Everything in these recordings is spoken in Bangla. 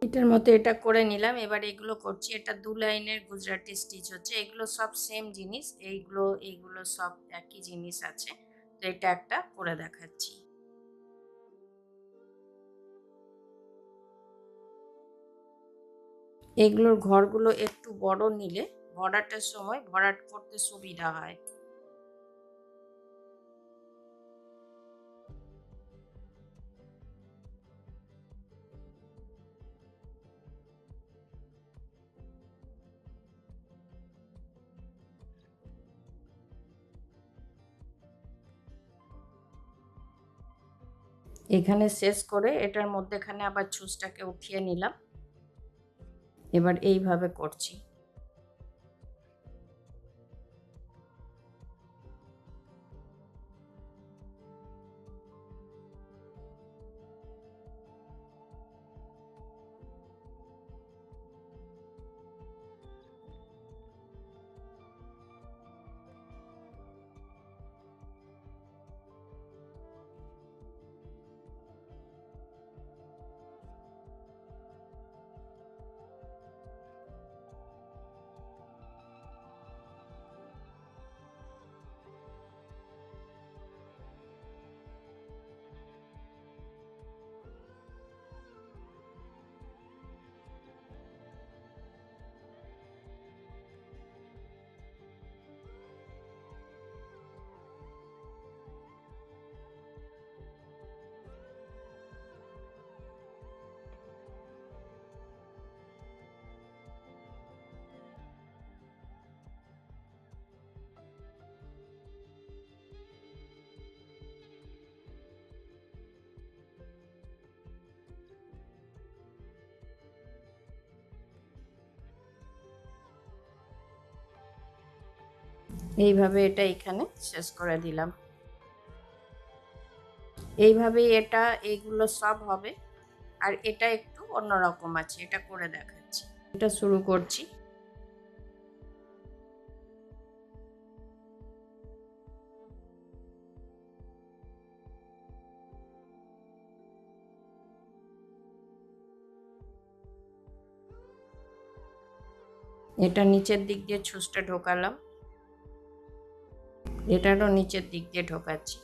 এটার মতো এটা করে নিলাম। এবার এগুলো করছি। এটা 2 লাইনের গুজরাটি স্টিচ হচ্ছে। এগুলো সব সেম জিনিস। এইগুলো সব একই জিনিস আছে। তো এটা একটা করে দেখাচ্ছি। এগুলোর ঘরগুলো একটু বড় নিলে ভরাটের সময় ভরাট করতে সুবিধা হয়। এখানে শেষ করে এটার মধ্যেখানে আবার ছুঁচটাকে উঠিয়ে নিলাম। এবার এইভাবে করছি। এইভাবে এটা এখানে শেষ করে দিলাম। এইভাবেই এইগুলো সব হবে। আর এটা একটু অন্যরকম আছে, এটা করে দেখাচ্ছি। এটা শুরু করছি। এটা নিচের দিক দিয়ে ছুঁচটা ঢোকালাম, এটারও নিচের দিক দিয়ে ঢোকাচ্ছি।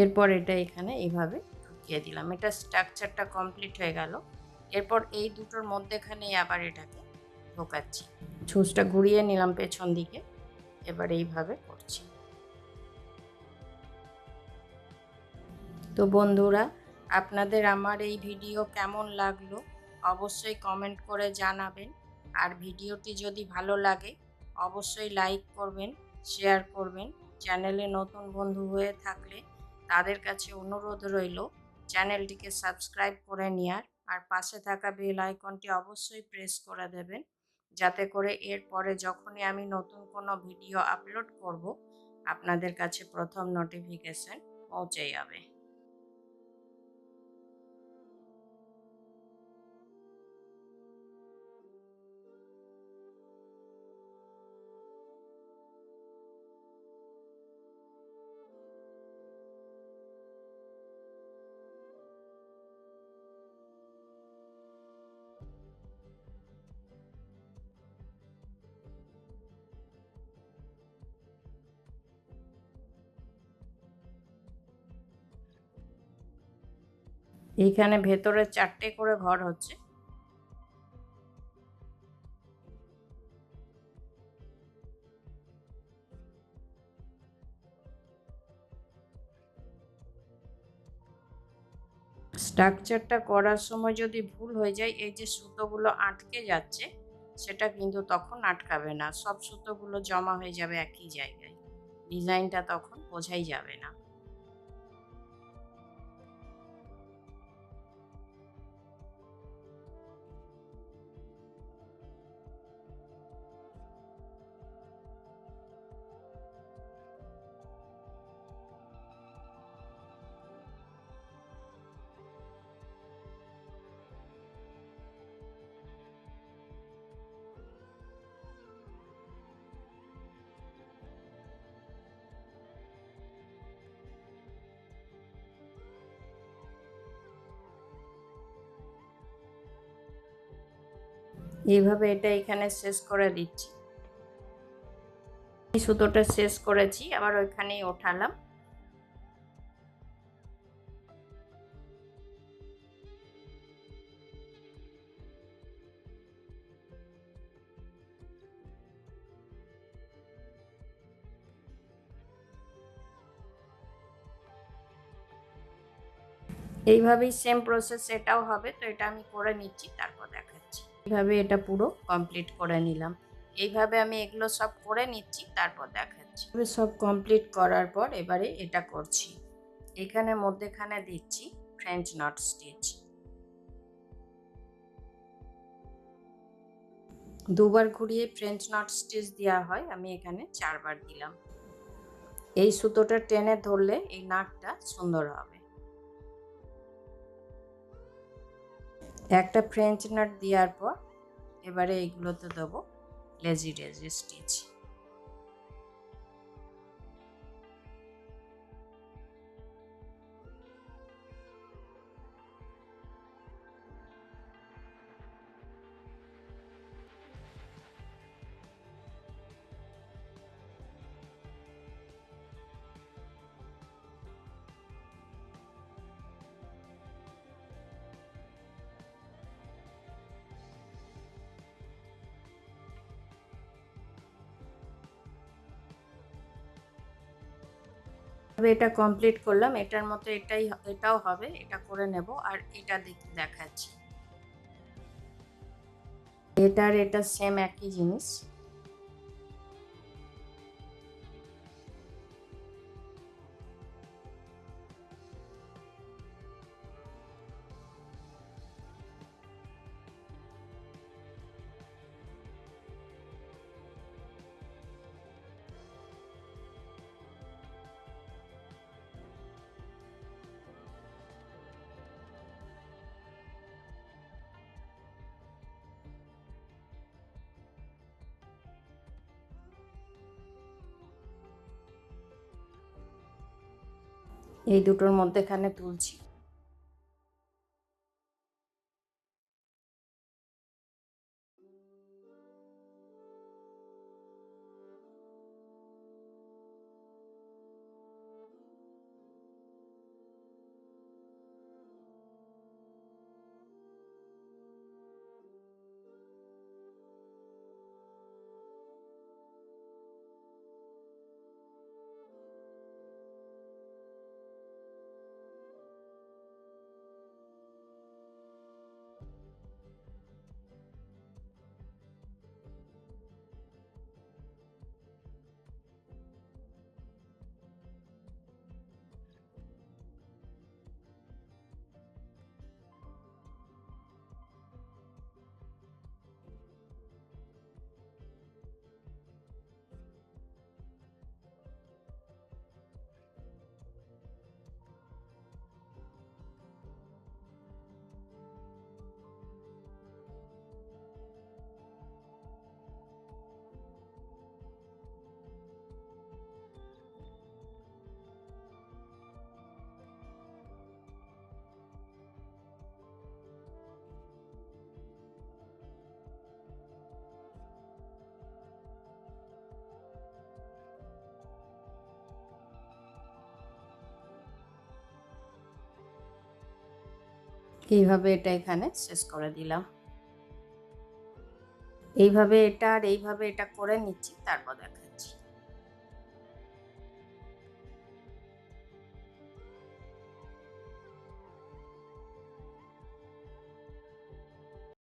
এরপর এটা এখানে এইভাবে ঢুকিয়ে দিলাম। এটা স্ট্রাকচারটা কমপ্লিট হয়ে গেল। এরপর এই দুটোর মধ্যেখানেই আবার এটাকে ঢোকাচ্ছি। ছুঁচটা ঘুরিয়ে নিলাম পেছন দিকে। এবার এইভাবে করছি। তো বন্ধুরা, আপনাদের আমার এই ভিডিও কেমন লাগলো অবশ্যই কমেন্ট করে জানাবেন। আর ভিডিওটি যদি ভালো লাগে অবশ্যই লাইক করবেন, শেয়ার করবেন। চ্যানেলে নতুন বন্ধু হয়ে থাকলে তাদের কাছে অনুরোধ রইল চ্যানেলটিকে সাবস্ক্রাইব করে নেওয়ার, আর পাশে থাকা বেল আইকনটি অবশ্যই প্রেস করে দেবেন, যাতে করে এরপরে যখনই আমি নতুন কোনো ভিডিও আপলোড করব আপনাদের কাছে প্রথম নোটিফিকেশন পৌঁছে যাবে। এইখানে ভেতরে 4টে করে ঘর হচ্ছে। স্ট্রাকচারটা করার সময় যদি ভুল হয়ে যায়, এই যে সুতোগুলো আটকে যাচ্ছে, সেটা কিন্তু তখন আটকাবে না। সব সুতোগুলো জমা হয়ে যাবে একই জায়গায়। ডিজাইনটা তখন বোঝাই যাবে না। এইভাবে এটা এখানে শেষ করে দিচ্ছি। এই সুতোটা শেষ করেছি, আবার ওইখানেই ওঠালাম। এইভাবেই সেম প্রসেস এটাও হবে, তো এটা আমি করে নিচ্ছি, তারপর দেখাচ্ছি। এইভাবে এটা পুরো কমপ্লিট করে নিলাম। এইভাবে আমি এগুলো সব করে নিচ্ছি, তারপর দেখাচ্ছি। এভাবে সব কমপ্লিট করার পর এবারে এটা করছি। এখানে মধ্যেখানে দিচ্ছি ফ্রেঞ্চ নট স্টিচ। দুবার ঘুরিয়ে ফ্রেঞ্চ নট স্টিচ দেওয়া হয়, আমি এখানে 4 বার দিলাম। এই সুতোটা টেনে ধরলে এই নাকটা সুন্দর হবে। একটা ফ্রেঞ্চ নট দেওয়ার পর এবারে এইগুলোতে দেবো লেজি ডেজি স্টিচ। এটা কমপ্লিট করলাম। এটার মতো এটাও হবে, এটা করে নেব। আর এটা দেখাচ্ছি, এটার এটা সেম একই জিনিস। এই দুটোর মধ্যেখানে তুলছি। এইভাবে এটা এখানে শেষ করে দিলাম। এইভাবে এটা আর এইভাবে এটা করে নিচ্ছি, তারপর দেখাচ্ছি।